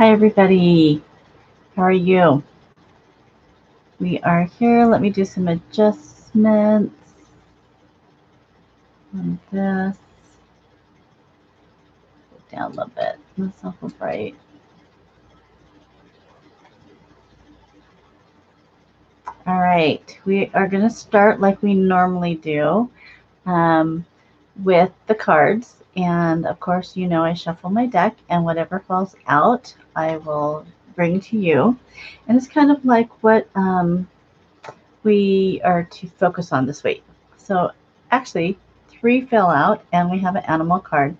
Hi, everybody. How are you? We are here. Let me do some adjustments on this. Go down a little bit. That's awful bright. All right. We are going to start like we normally do um, with the cards. And of course, you know I shuffle my deck, and whatever falls out, I will bring to you. And it's kind of like what we are to focus on this week. So actually, three fell out, and we have an animal card.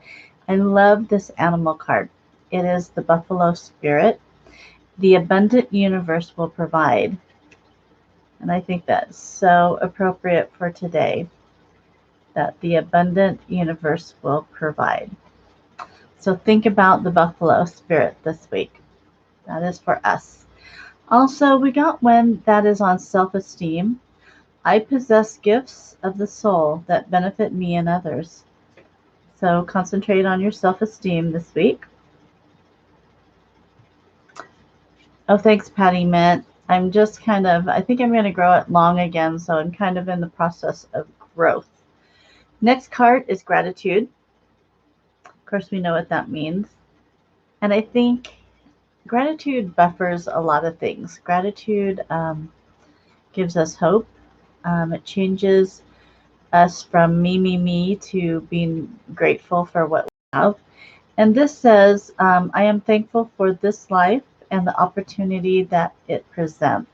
I love this animal card. It is the buffalo spirit. The abundant universe will provide. And I think that's so appropriate for today, that the abundant universe will provide. So think about the buffalo spirit this week. That is for us. Also, we got one that is on self esteem. I possess gifts of the soul that benefit me and others. So concentrate on your self esteem this week. Oh, thanks, Patty Mint. I'm just I think I'm going to grow it long again, so I'm kind of in the process of growth. Next card is gratitude. Of course, we know what that means. And I think gratitude buffers a lot of things. Gratitude gives us hope. It changes us from me to being grateful for what we have. And this says, I am thankful for this life and the opportunity that it presents.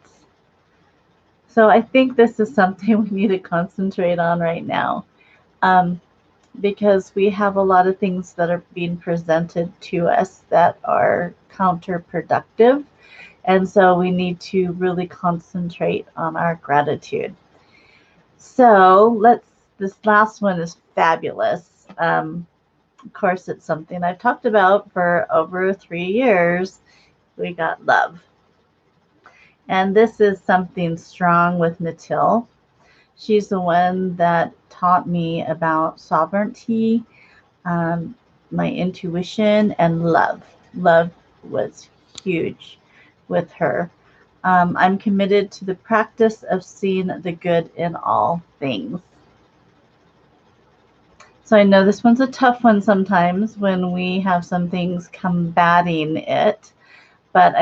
So I think this is something we need to concentrate on right now, um, because we have a lot of things that are being presented to us that are counterproductive. And so we need to really concentrate on our gratitude. So this last one is fabulous. Of course, it's something I've talked about for over 3 years. We got love. And this is something strong with Ntil. She's the one that taught me about sovereignty, um, my intuition, and love. Love was huge with her. I'm committed to the practice of seeing the good in all things. So I know this one's a tough one sometimes when we have some things combating it, but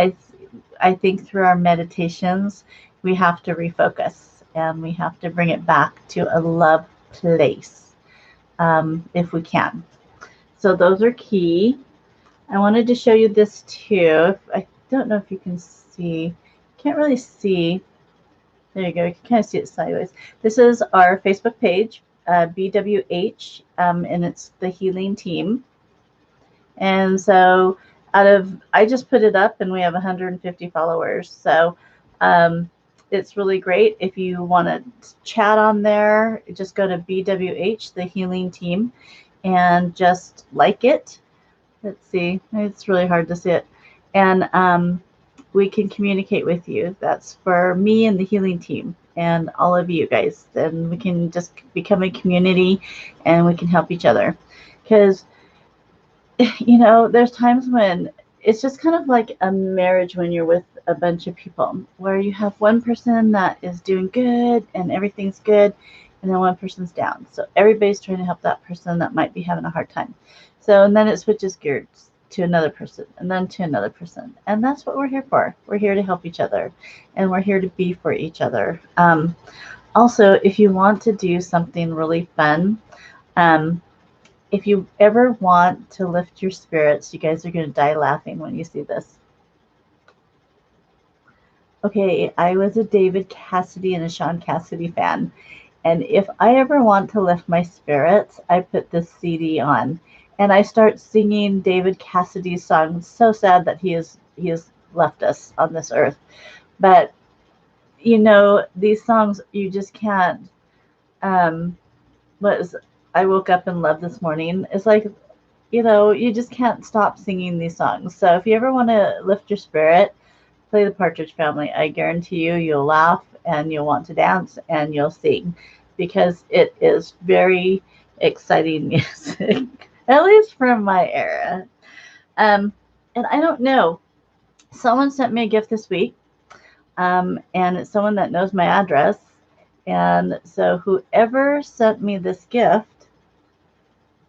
I think through our meditations we have to refocus and we have to bring it back to a love place, if we can. So those are key. I wanted to show you this too. I don't know if you can see. Can't really see. There you go. You can kind of see it sideways. This is our Facebook page, BWH, and it's the healing team. And so I just put it up and we have 150 followers. So it's really great. If you want to chat on there, just go to BWH, the healing team, and just like it. Let's see. It's really hard to see it. And we can communicate with you. That's for me and the healing team and all of you guys. Then we can just become a community and we can help each other. Because, there's times when it's just kind of like a marriage when you're with a bunch of people where you have one person that is doing good and everything's good, and then one person's down. So everybody's trying to help that person that might be having a hard time. So, and then it switches gears to another person and then to another person. And that's what we're here for. We're here to help each other and we're here to be for each other. Also, if you want to do something really fun, um, if you ever want to lift your spirits, you guys are going to die laughing when you see this. Okay, I was a David Cassidy and a Sean Cassidy fan. And if I ever want to lift my spirits, I put this CD on and I start singing David Cassidy's songs. So sad that he has left us on this earth. But these songs you just can't. What is I woke up in love this morning. It's like, you just can't stop singing these songs. So if you ever want to lift your spirit, play the Partridge Family. I guarantee you'll laugh and you'll want to dance and you'll sing because it is very exciting music, at least from my era. Um, and I don't know. Someone sent me a gift this week, and it's someone that knows my address. And so whoever sent me this gift,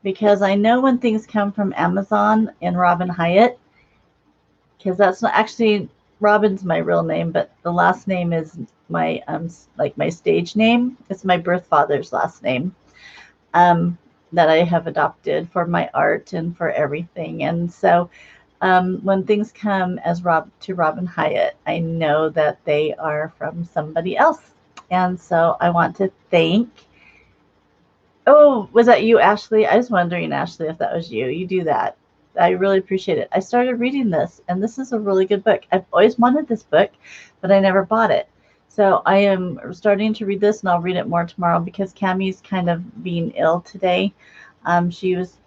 because I know when things come from Amazon and Robin Hyatt, because that's not actually Robin's my real name, but the last name is my like my stage name. It's my birth father's last name, um, that I have adopted for my art and for everything. And so when things come as Robin Hyatt, I know that they are from somebody else. And so I want to thank. Oh, was that you, Ashley? I was wondering, Ashley, if that was you. You do that. I really appreciate it. I started reading this, and this is a really good book. I've always wanted this book, but I never bought it. So I am starting to read this, and I'll read it more tomorrow because Cammie's kind of being ill today. She was,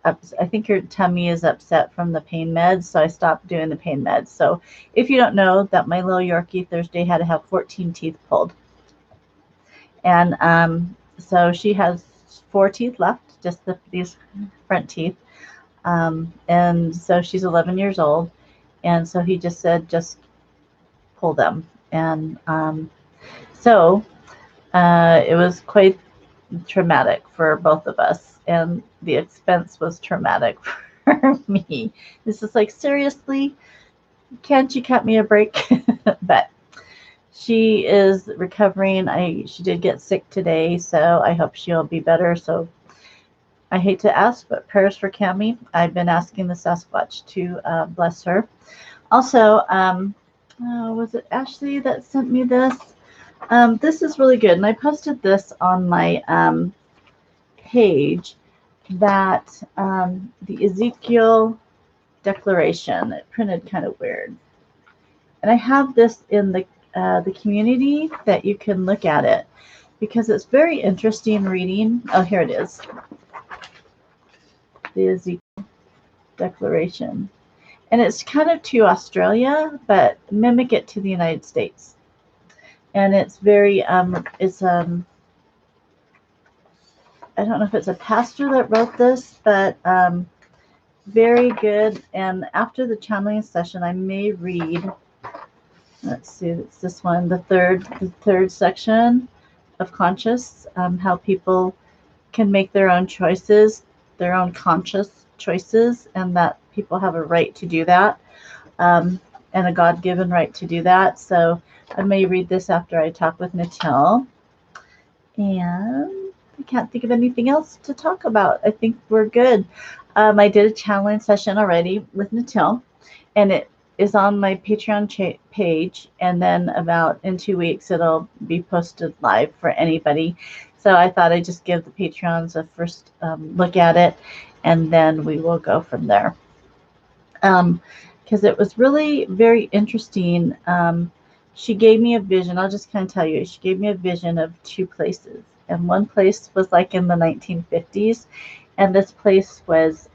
I think her tummy is upset from the pain meds, so I stopped doing the pain meds. So if you don't know, that my little Yorkie Thursday had to have 14 teeth pulled. And so she has 4 teeth left, just these front teeth. And so she's 11 years old. And so he just said, just pull them. And so it was quite traumatic for both of us. And the expense was traumatic for me. This is like, seriously, can't you cut me a break? But she is recovering. She did get sick today, so I hope she'll be better. So I hate to ask, but prayers for Cammie. I've been asking the Sasquatch to bless her. Also, was it Ashley that sent me this? This is really good, and I posted this on my page, that the Ezekiel declaration. It printed kind of weird. And I have this in the community that you can look at it because it's very interesting reading. Oh, here it is. The Ezekiel Declaration. And it's kind of to Australia, but mimic it to the United States. And it's very, I don't know if it's a pastor that wrote this, but very good. And after the channeling session, I may read, let's see, it's this one, the third section of conscious, how people can make their own choices, their own conscious choices, and that people have a right to do that, and a God-given right to do that. So I may read this after I talk with Ntil. And I can't think of anything else to talk about. I think we're good. I did a channeling session already with Ntil, and it is on my Patreon page, and then about in 2 weeks it'll be posted live for anybody. So I thought I'd just give the Patreons a first look at it, and then we will go from there. Because it was really very interesting. She gave me a vision. I'll just kind of tell you. She gave me a vision of 2 places, and one place was like in the 1950s, and this place was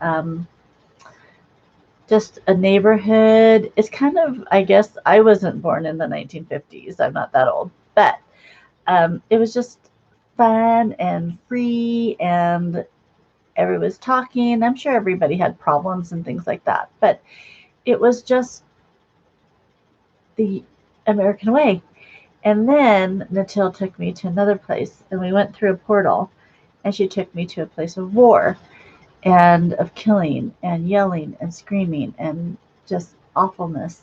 just a neighborhood. It's kind of, I guess, I wasn't born in the 1950s. I'm not that old, but it was just fun and free, and everybody was talking. I'm sure everybody had problems and things like that, but it was just the American way. And then Ntil took me to another place, and we went through a portal, and she took me to a place of war and of killing and yelling and screaming and just awfulness.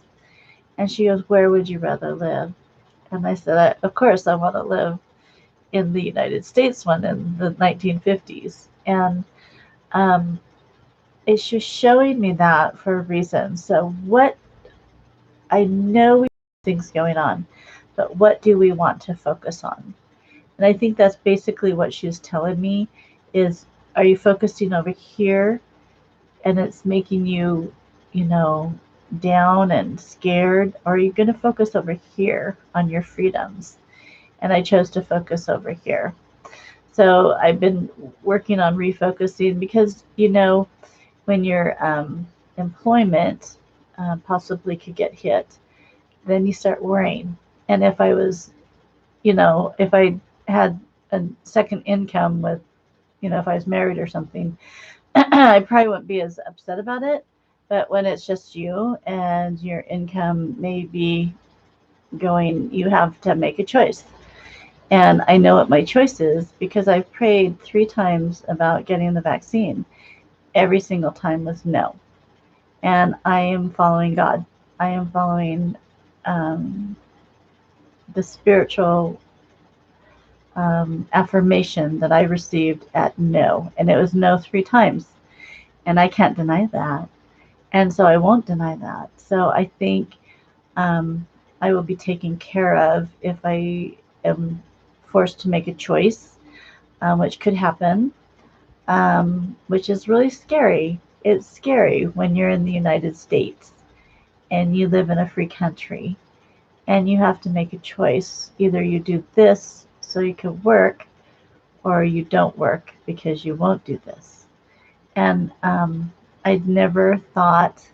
And she goes, where would you rather live? And I said, of course, I want to live in the United States one in the 1950s. And it's just showing me that for a reason. So what, I know we have things going on, but what do we want to focus on? And I think that's basically what she was telling me is, are you focusing over here and it's making you, down and scared? Or are you going to focus over here on your freedoms? And I chose to focus over here. So I've been working on refocusing because, when your employment possibly could get hit, then you start worrying. And if I was, if I had a second income with, if I was married or something, I probably wouldn't be as upset about it. But when it's just you and your income may be going, you have to make a choice. And I know what my choice is because I've prayed 3 times about getting the vaccine. Every single time was no. And I am following God. I am following um, the spiritual affirmation that I received at no. And it was no 3 times. And I can't deny that. And so I won't deny that. So I think I will be taken care of if I am forced to make a choice, which could happen, which is really scary. It's scary when you're in the United States and you live in a free country and you have to make a choice. Either you do this so you can work, or you don't work because you won't do this. And I'd never thought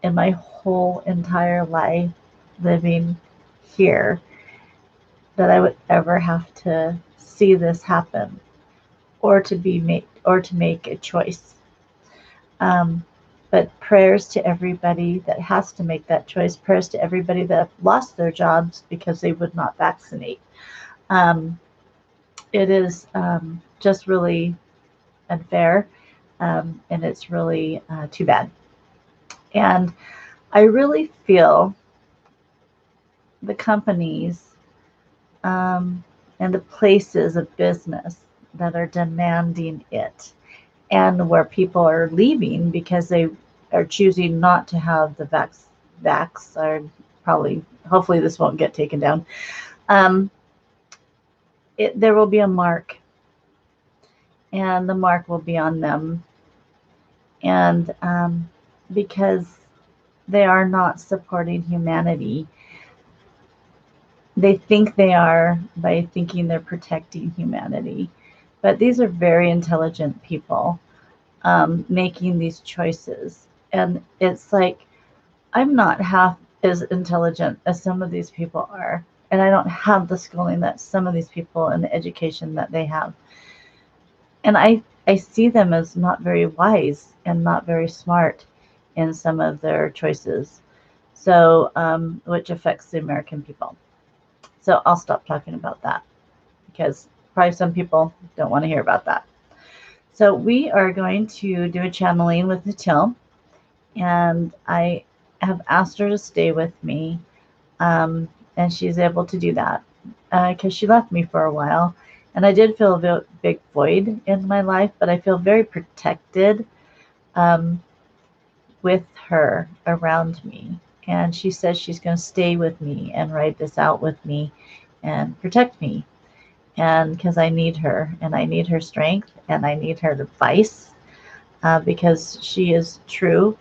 in my whole entire life living here that I would ever have to see this happen or to make a choice. But prayers to everybody that has to make that choice. Prayers to everybody that have lost their jobs because they would not vaccinate. It is just really unfair, and it's really too bad. And I really feel the companies and the places of business that are demanding it, and where people are leaving because they are choosing not to have the vax or probably, hopefully this won't get taken down. There will be a mark, and the mark will be on them, and because they are not supporting humanity. They think they are by thinking they're protecting humanity. But these are very intelligent people making these choices. And it's like, I'm not half as intelligent as some of these people are. And I don't have the schooling that some of these people and the education that they have. And I see them as not very wise and not very smart in some of their choices. So, which affects the American people. So I'll stop talking about that because probably some people don't want to hear about that. So we are going to do a channeling with Ntil, and I have asked her to stay with me, and she's able to do that because she left me for a while, and I did feel a big void in my life, but I feel very protected with her around me. And she says she's going to stay with me and ride this out with me and protect me. And because I need her, and I need her strength, and I need her advice, because she is true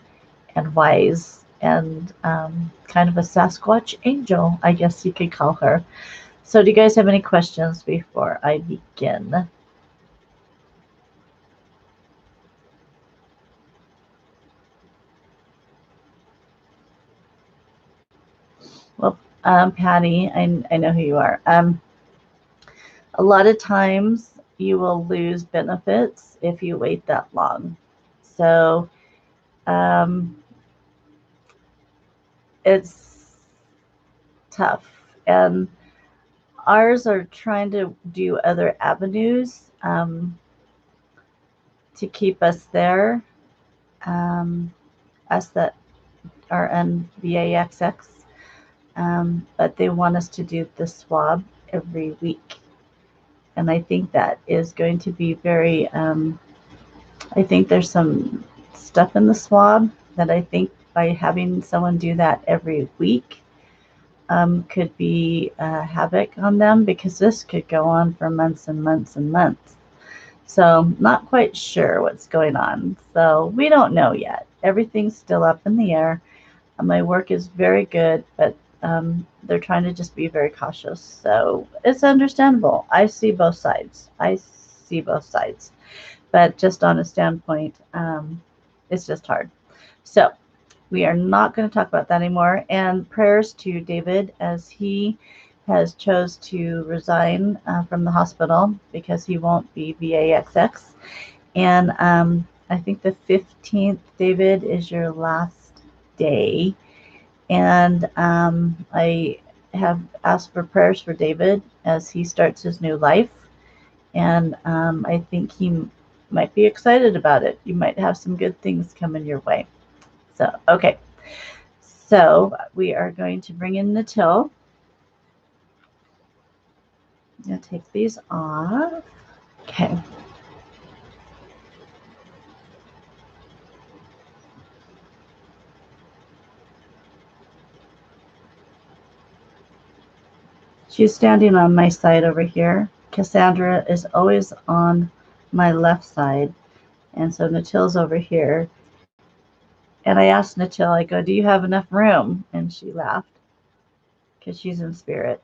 and wise and kind of a Sasquatch angel, I guess you could call her. So, do you guys have any questions before I begin? Well, Patty, I know who you are. A lot of times you will lose benefits if you wait that long. So it's tough. And ours are trying to do other avenues to keep us there, us that are in VAXX. But they want us to do the swab every week. And I think that is going to be very, I think there's some stuff in the swab that I think by having someone do that every week could be havoc on them, because this could go on for months and months and months. So not quite sure what's going on. So we don't know yet. Everything's still up in the air. My work is very good, but they're trying to just be very cautious. So it's understandable. I see both sides. But just on a standpoint, it's just hard. So we are not going to talk about that anymore. And prayers to David as he has chose to resign from the hospital because he won't be VAXX. And I think the 15th, David, is your last day. And I have asked for prayers for David as he starts his new life. And I think he might be excited about it. You might have some good things coming your way. So, okay. So we are going to bring in Ntil. I'm going to take these off. Okay. She's standing on my side over here. Cassandra is always on my left side. And so Natil's over here. And I asked Ntil, I go, do you have enough room? And she laughed because she's in spirit.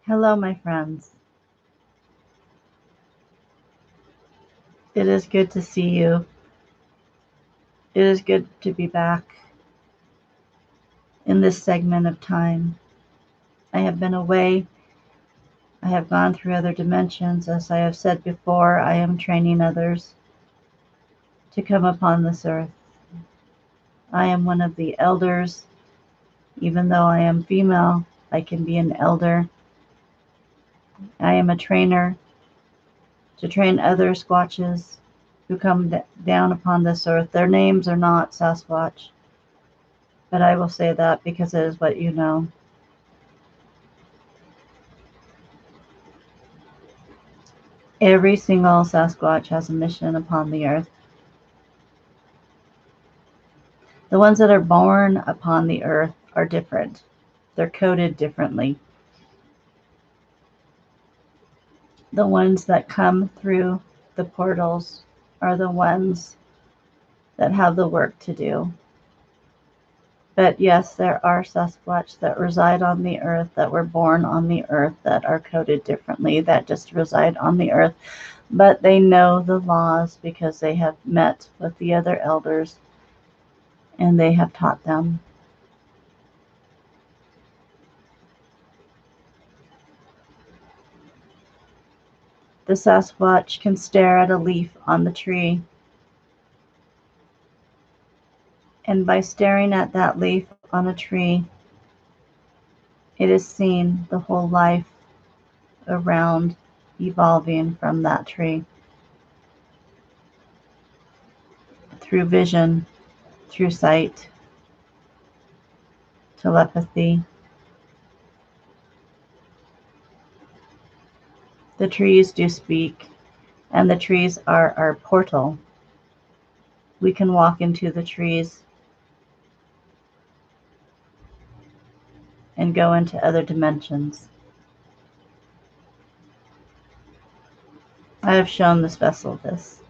Hello, my friends. It is good to see you. It is good to be back in this segment of time. I have been away. I have gone through other dimensions. As I have said before, I am training others to come upon this earth. I am one of the elders. Even though I am female, I can be an elder. I am a trainer to train other Squatches who come down upon this earth. Their names are not Sasquatch, but I will say that because it is what you know. Every single Sasquatch has a mission upon the earth. The ones that are born upon the earth are different. They're coded differently. The ones that come through the portals are the ones that have the work to do. But yes, there are Sasquatch that reside on the earth, that were born on the earth, that are coded differently, that just reside on the earth. But they know the laws because they have met with the other elders and they have taught them. The Sasquatch can stare at a leaf on the tree, and by staring at that leaf on a tree, it is seen the whole life around evolving from that tree through vision, through sight, telepathy. The trees do speak, and the trees are our portal. We can walk into the trees and go into other dimensions. I have shown this vessel this,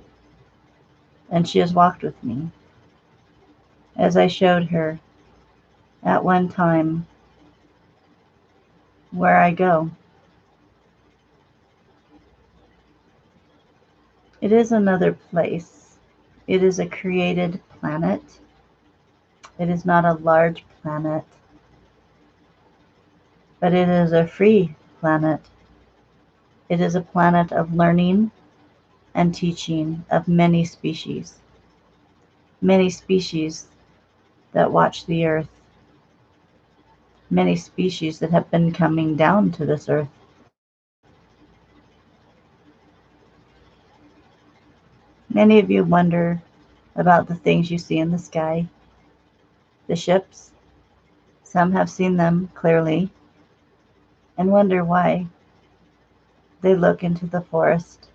and she has walked with me, as I showed her at one time where I go. It is another place. It is a created planet. It is not a large planet, but it is a free planet. It is a planet of learning and teaching of many species that watch the earth, many species that have been coming down to this earth. Many of you wonder about the things you see in the sky, the ships. Some have seen them clearly and wonder why. They look into the forest.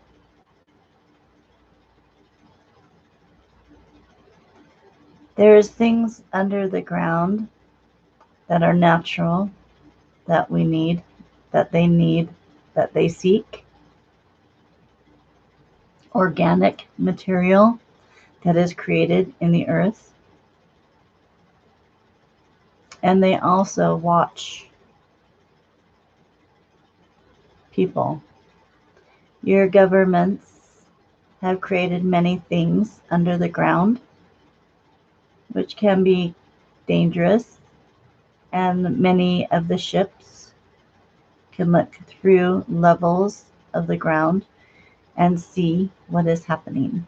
There is things under the ground that are natural, that we need, that they seek. Organic material that is created in the earth. And they also watch people. Your governments have created many things under the ground, which can be dangerous, and many of the ships can look through levels of the ground and see what is happening.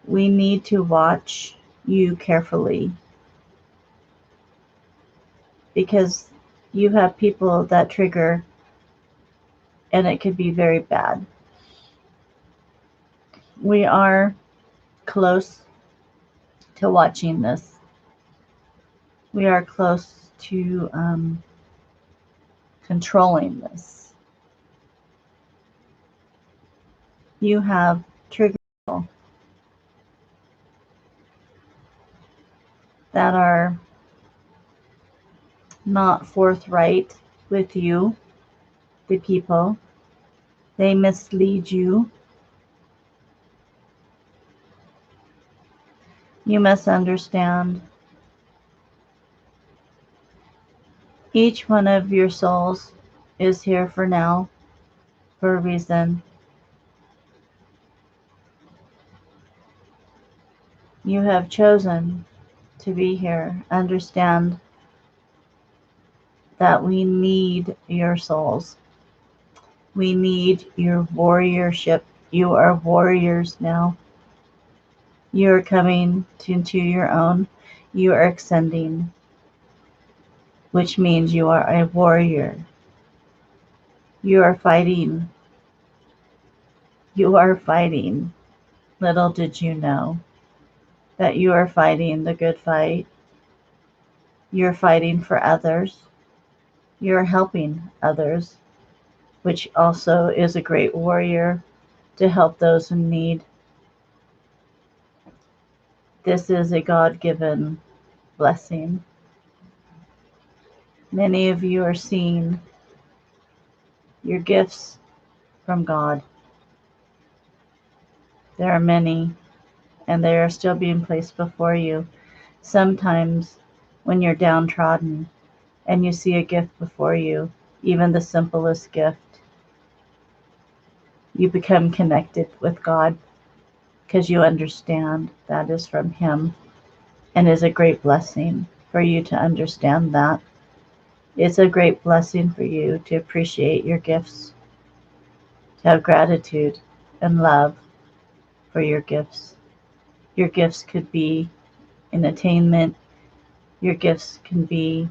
We need to watch you carefully because you have people that trigger and it could be very bad. We are close to watching this. We are close to controlling this. You have trigger people that are not forthright with you, the people. They mislead you. You must understand each one of your souls is here for now, for a reason. You have chosen to be here. Understand that we need your souls. We need your warriorship. You are warriors now. You are coming into your own. You are ascending, which means you are a warrior. You are fighting. You are fighting. Little did you know that you are fighting the good fight. You're fighting for others. You're helping others, which also is a great warrior to help those in need. This is a God-given blessing. Many of you are seeing your gifts from God. There are many, and they are still being placed before you. Sometimes when you're downtrodden and you see a gift before you, even the simplest gift, you become connected with God because you understand that is from Him, and is a great blessing for you to understand that. It's a great blessing for you to appreciate your gifts, to have gratitude and love for your gifts. Your gifts could be in attainment. Your gifts can be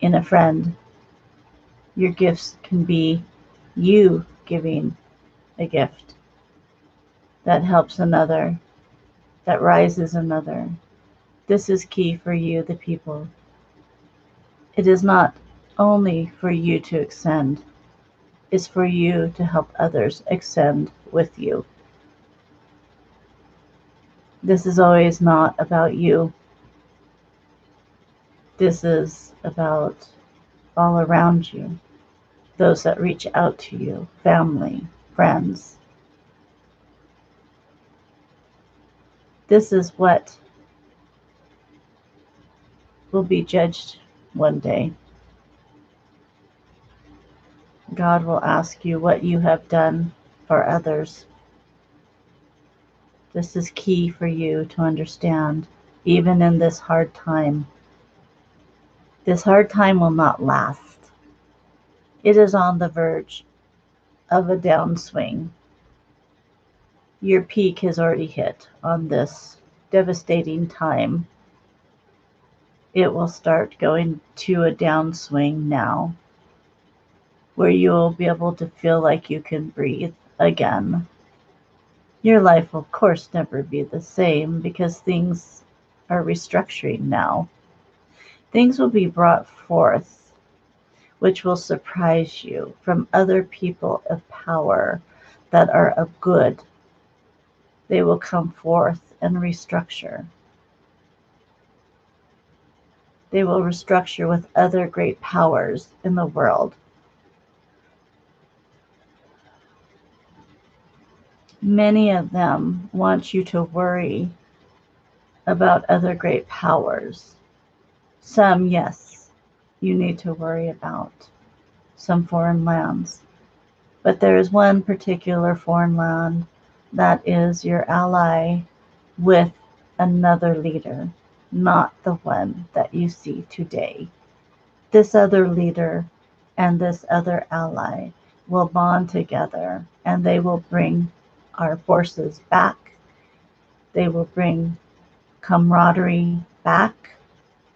in a friend. Your gifts can be you giving a gift that helps another, that rises another. This is key for you, the people. It is not only for you to ascend, it's for you to help others ascend with you. This is always not about you. This is about all around you, those that reach out to you, family, friends. This is what will be judged one day. God will ask you what you have done for others. This is key for you to understand, even in this hard time. This hard time will not last. It is on the verge of a downswing. Your peak has already hit on this devastating time. It will start going to a downswing now, where you will be able to feel like you can breathe again. Your life will, of course, never be the same because things are restructuring now. Things will be brought forth which will surprise you from other people of power that are of good. They will come forth and restructure. They will restructure with other great powers in the world. Many of them want you to worry about other great powers. Some, yes, you need to worry about some foreign lands. But there is one particular foreign land that is your ally with another leader, not the one that you see today. This other leader and this other ally will bond together and they will bring our forces back. They will bring camaraderie back.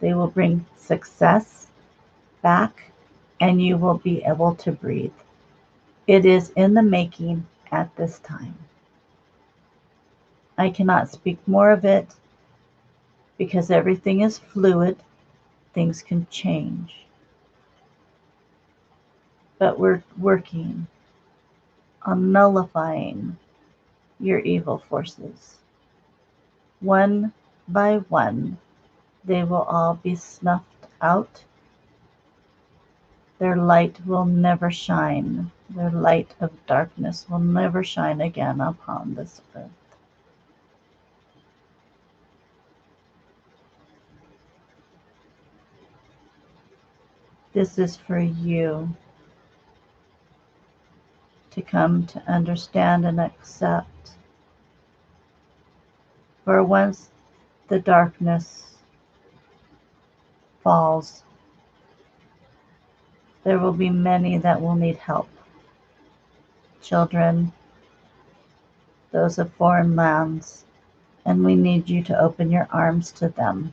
They will bring success back, and you will be able to breathe. It is in the making at this time. I cannot speak more of it because everything is fluid. Things can change. But we're working on nullifying your evil forces. One by one, they will all be snuffed out. Their light will never shine. Their light of darkness will never shine again upon this earth. This is for you to come to understand and accept. For once the darkness falls, there will be many that will need help. Children, those of foreign lands, and we need you to open your arms to them.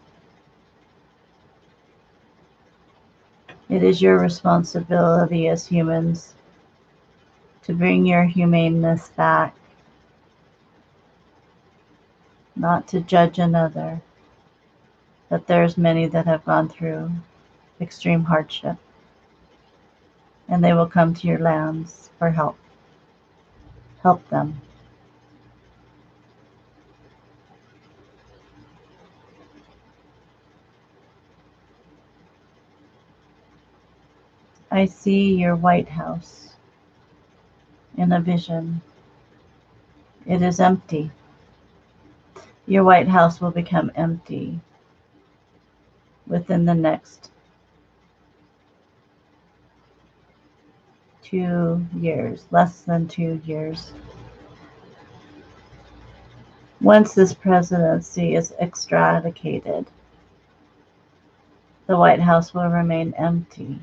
It is your responsibility as humans to bring your humaneness back, not to judge another, but there's many that have gone through extreme hardship, and they will come to your lands for help. Help them. I see your White House in a vision. It is empty. Your White House will become empty within the next 2 years, less than 2 years. Once this presidency is extradicated, the White House will remain empty.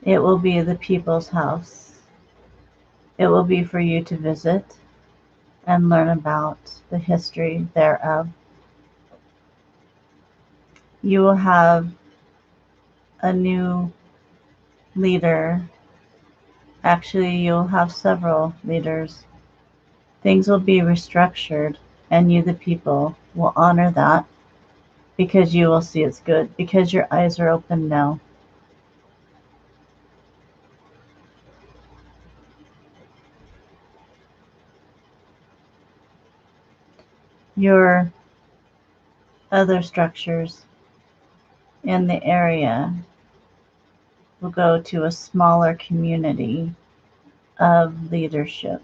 It will be the people's house. It will be for you to visit and learn about the history thereof. You will have a new leader. Actually, you'll have several leaders. Things will be restructured, and you, the people, will honor that because you will see it's good, because your eyes are open now. Your other structures in the area will go to a smaller community of leadership.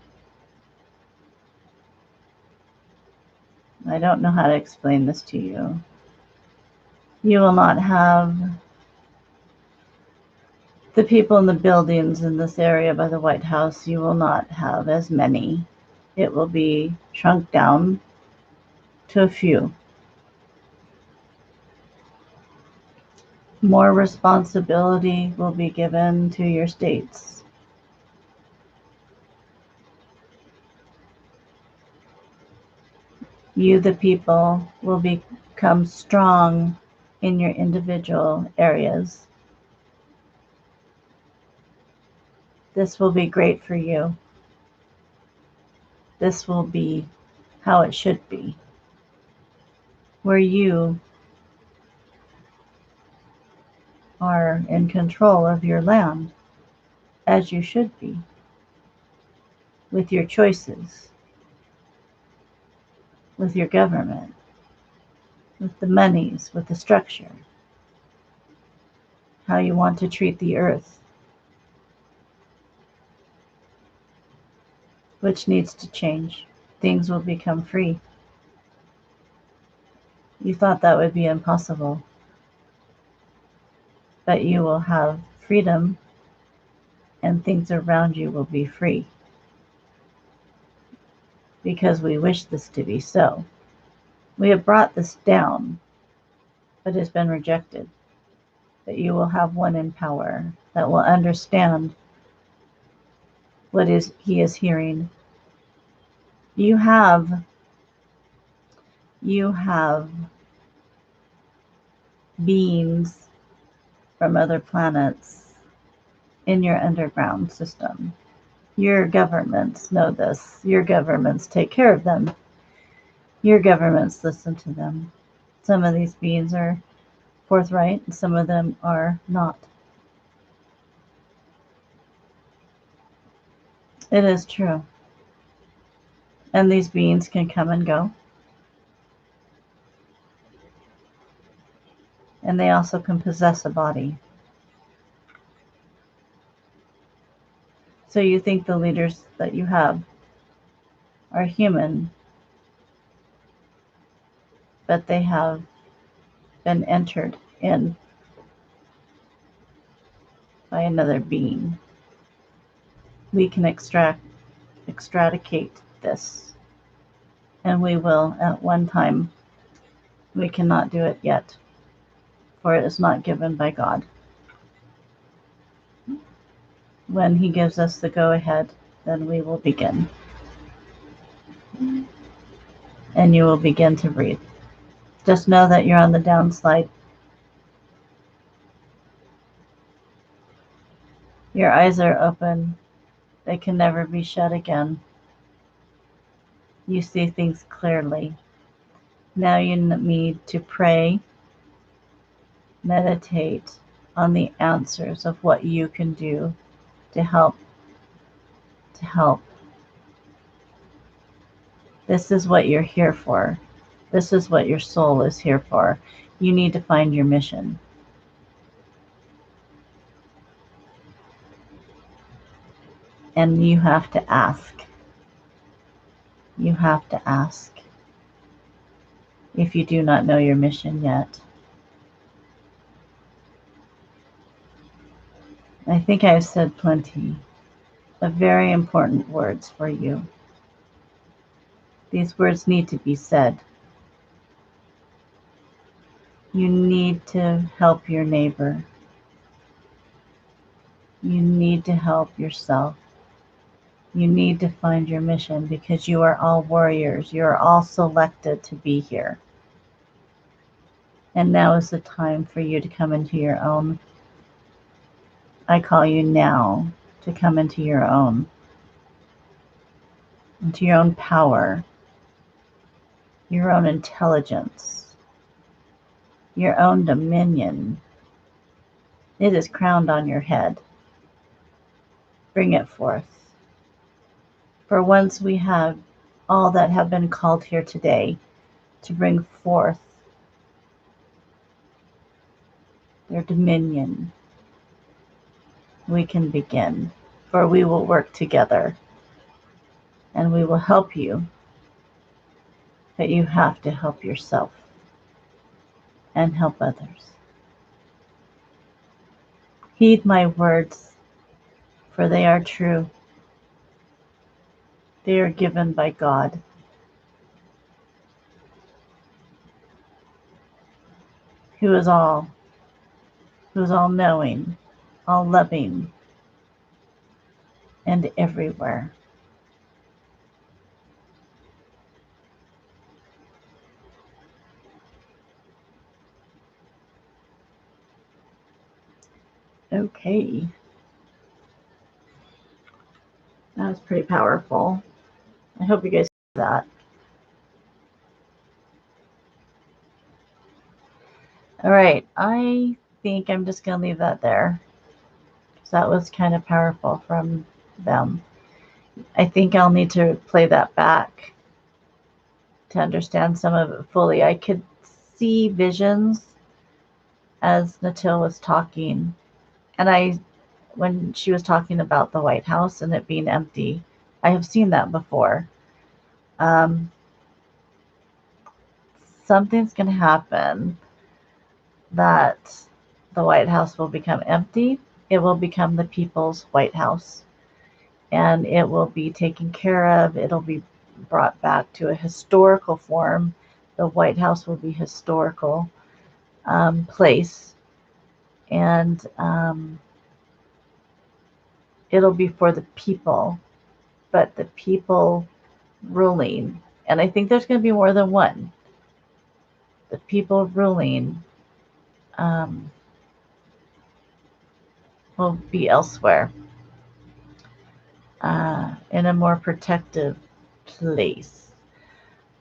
I don't know how to explain this to you. You will not have the people in the buildings in this area by the White House. You will not have as many. It will be shrunk down to a few. More responsibility will be given to your states. You, the people, will become strong in your individual areas. This will be great for you. This will be how it should be, where you are in control of your land, as you should be, with your choices, with your government, with the monies, with the structure, how you want to treat the earth, which needs to change. Things will become free. You thought that would be impossible, but you will have freedom and things around you will be free. because we wish this to be so. We have brought this down, but it's been rejected. That you will have one in power that will understand what is he is hearing. You have beings from other planets in your underground system. Your governments know this. Your governments take care of them. Your governments listen to them. Some of these beings are forthright, and some of them are not. It is true. And these beings can come and go. And they also can possess a body. So you think the leaders that you have are human, but they have been entered in by another being. We can extradicate this, and we will at one time. We cannot do it yet, for it is not given by God. When he gives us the go-ahead, then we will begin. And you will begin to breathe. Just know that you're on the downslide. Your eyes are open. They can never be shut again. You see things clearly. Now you need to pray, meditate on the answers of what you can do to help. This is what you're here for. This is what your soul is here for. You need to find your mission. And you have to ask. You have to ask. If you do not know your mission yet. I think I've said plenty of very important words for you. These words need to be said. You need to help your neighbor. You need to help yourself. You need to find your mission because you are all warriors. You are all selected to be here. And now is the time for you to come into your own. I call you now to come into your own power, your own intelligence, your own dominion. It is crowned on your head. Bring it forth. For once we have all that have been called here today to bring forth their dominion, we can begin, for we will work together and we will help you, but you have to help yourself and help others. Heed my words, for they are true. They are given by God. Who is all knowing, all loving, and everywhere. Okay. That was pretty powerful. I hope you guys see that. All right. I think I'm just going to leave that there. Because that was kind of powerful from them. I think I'll need to play that back to understand some of it fully. I could see visions as Ntil was talking. And when she was talking about the White House and it being empty, I have seen that before. Something's going to happen that the White House will become empty. It will become the people's White House. And it will be taken care of. It'll be brought back to a historical form. The White House will be historical place, and it'll be for the people, but the people ruling. And I think there's going to be more than one. The people ruling um, will be elsewhere, in a more protective place.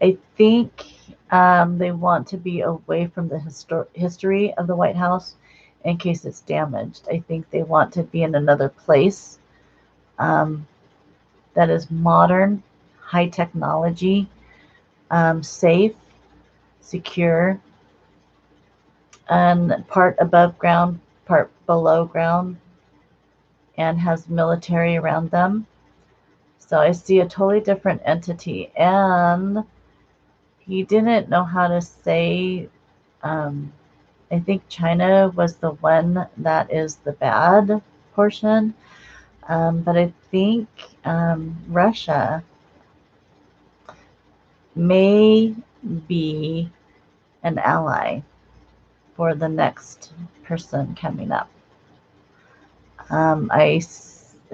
I think they want to be away from the history of the White House in case it's damaged. I think they want to be in another place um, that is modern, high technology, safe, secure, and part above ground, part below ground, and has military around them. So I see a totally different entity. And he didn't know how to say, um, I think China was the one that is the bad portion. But I think Russia may be an ally for the next person coming up. Have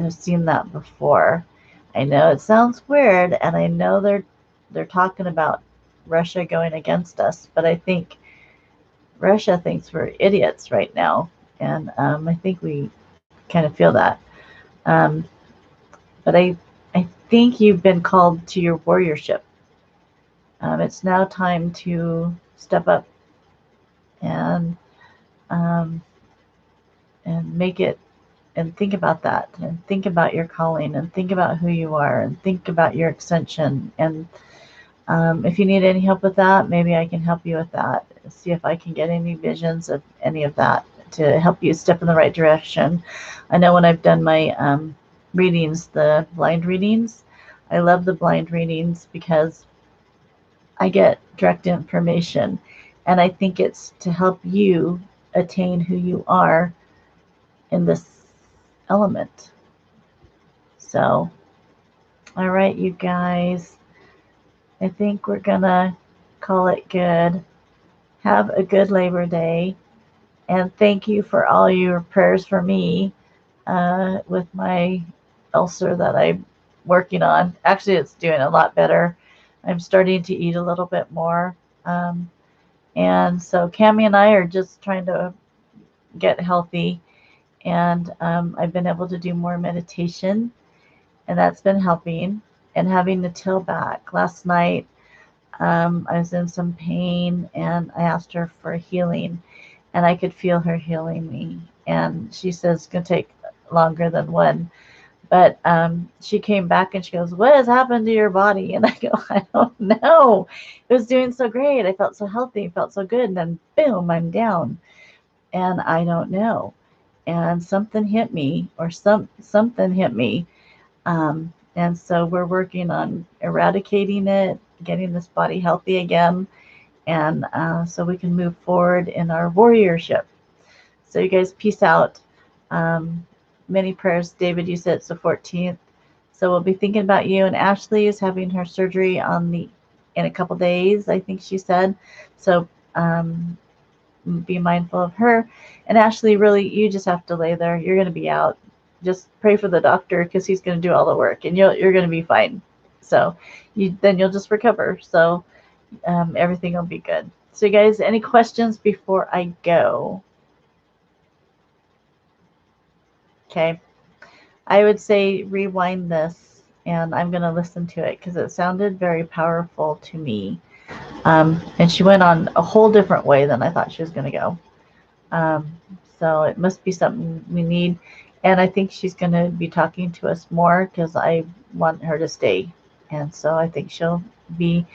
seen that before. I know it sounds weird, and I know they're talking about Russia going against us, but I think Russia thinks we're idiots right now, and I think we kind of feel that. Um, but I think you've been called to your warriorship. It's now time to step up and um, and make it, and think about that, and think about your calling, and think about who you are, and think about your ascension. And if you need any help with that, maybe I can help you with that. See if I can get any visions of any of that to help you step in the right direction. I know when I've done my readings, the blind readings, I love the blind readings because I get direct information, and I think it's to help you attain who you are in this element. So, all right, you guys, I think we're gonna call it good. Have a good Labor Day, and thank you for all your prayers for me with my ulcer that I'm working on. Actually, it's doing a lot better. I'm starting to eat a little bit more. Um, and so Cami and I are just trying to get healthy. And I've been able to do more meditation, and that's been helping. And having Ntil back. Last night, I was in some pain, and I asked her for healing, and I could feel her healing me. And she says it's going to take longer than one. But she came back and she goes, "What has happened to your body?" And I go, "I don't know. It was doing so great. I felt so healthy, felt so good. And then boom, I'm down. And I don't know. And something hit me, or something hit me. And so we're working on eradicating it, getting this body healthy again, and so we can move forward in our warriorship. So you guys, peace out. Many prayers. David, you said it's the 14th. So we'll be thinking about you. And Ashley is having her surgery in a couple days, I think she said. So be mindful of her. And Ashley, really, you just have to lay there. You're going to be out. Just pray for the doctor, because he's going to do all the work, and you're going to be fine. So then you'll just recover. So everything will be good. So you guys, any questions before I go? Okay. I would say rewind this, and I'm going to listen to it because it sounded very powerful to me. And she went on a whole different way than I thought she was going to go. So it must be something we need. And I think she's going to be talking to us more because I want her to stay. And so I think she'll be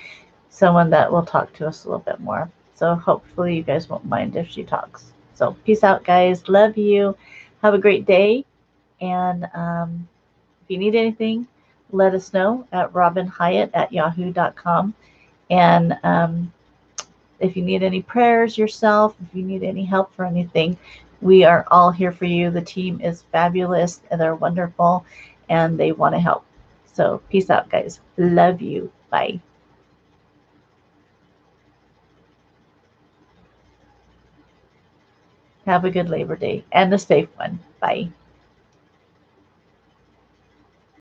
someone that will talk to us a little bit more. So hopefully you guys won't mind if she talks. So peace out, guys. Love you. Have a great day. And if you need anything, let us know at robinhyatt@yahoo.com. And if you need any prayers yourself, if you need any help for anything, we are all here for you. The team is fabulous, and they're wonderful, and they want to help. So peace out, guys. Love you. Bye. Have a good Labor Day and a safe one. Bye.